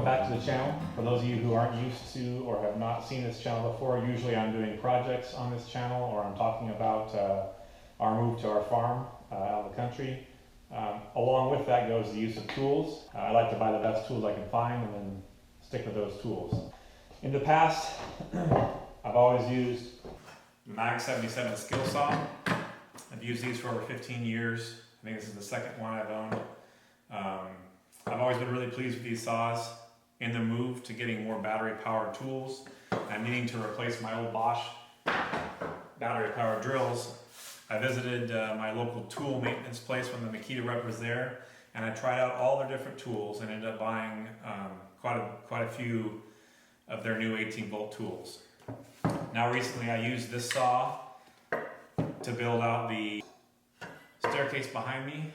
welcome back to the channel. For those of you who aren't used to or have not seen this channel before, usually I'm doing projects on this channel, or I'm talking about our move to our farm out of the country. Along with that goes the use of tools. I like to buy the best tools I can find and then stick with those tools. In the past, I've always used the Makita XSR01Z Skilsaw. I've used these for over 15 years. I think this is the second one I've owned. I've always been really pleased with these saws. In the move to getting more battery-powered tools, I'm needing to replace my old Bosch battery-powered drills. I visited my local tool maintenance place when the Makita rep was there, and I tried out all their different tools and ended up buying quite a few of their new 18-volt tools. Now recently I used this saw to build out the staircase behind me.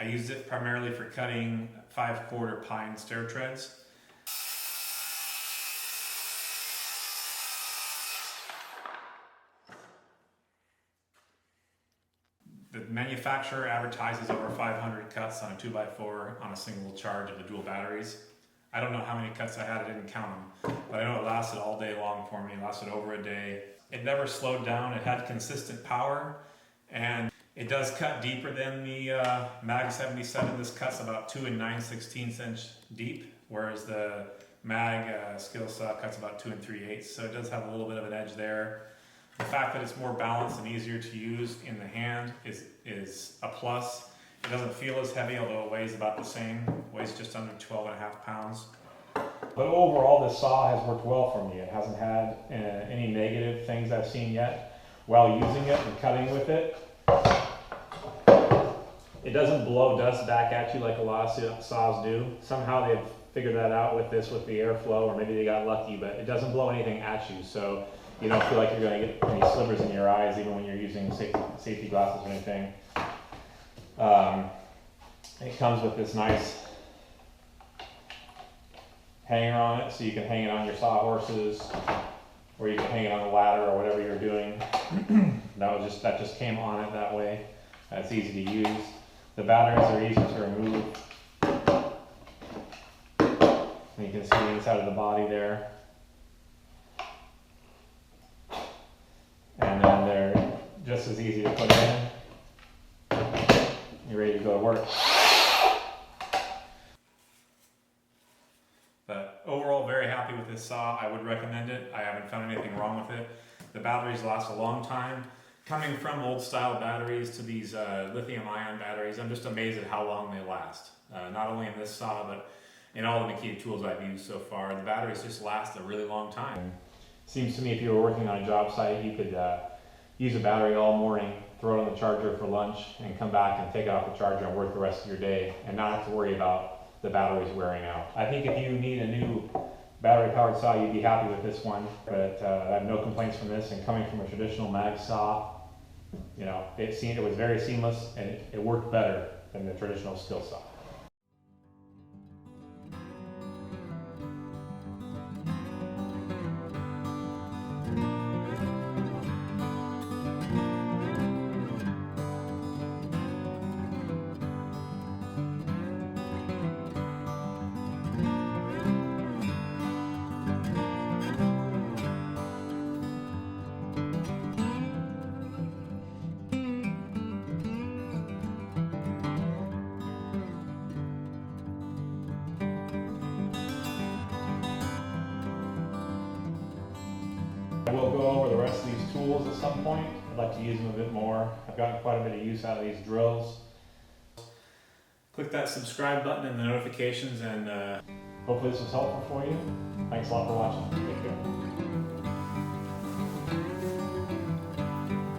I used it primarily for cutting 5/4 pine stair treads. The manufacturer advertises over 500 cuts on a 2x4 on a single charge of the dual batteries. I don't know how many cuts I had, I didn't count them, but I know it lasted all day long for me. It lasted over a day. It never slowed down. It had consistent power, and it does cut deeper than the Mag 77. This cuts about 2 9/16 inch deep, whereas the Mag Skilsaw cuts about 2 3/8. So it does have a little bit of an edge there. The fact that it's more balanced and easier to use in the hand is a plus. It doesn't feel as heavy, although it weighs about the same. It weighs just under 12.5 pounds. But overall, this saw has worked well for me. It hasn't had any negative things I've seen yet while using it and cutting with it. It doesn't blow dust back at you like a lot of saws do. Somehow they've figured that out with the airflow, or maybe they got lucky, but it doesn't blow anything at you. So you don't feel like you're going to get any slivers in your eyes, even when you're using safety glasses or anything. It comes with this nice hanger on it, so you can hang it on your sawhorses, or you can hang it on a ladder, or whatever you're doing. That just came on it that way. It's easy to use. The batteries are easy to remove. And you can see the inside of the body there. And then they're just as easy to put in. You're ready to go to work. But overall, very happy with this saw. I would recommend it. I haven't found anything wrong with it. The batteries last a long time. Coming from old style batteries to these lithium ion batteries, I'm just amazed at how long they last. Not only in this saw, but in all the Makita tools I've used so far. The batteries just last a really long time. Seems to me if you were working on a job site, you could use a battery all morning, throw it on the charger for lunch, and come back and take it off the charger and work the rest of your day and not have to worry about the batteries wearing out. I think if you need a new battery-powered saw, you'd be happy with this one, but I have no complaints from this. And coming from a traditional mag saw, you know, it was very seamless, and it worked better than the traditional Skilsaw. We'll go over the rest of these tools at some point. I'd like to use them a bit more. I've gotten quite a bit of use out of these drills. Click that subscribe button and the notifications, and hopefully this was helpful for you. Thanks a lot for watching. Take care.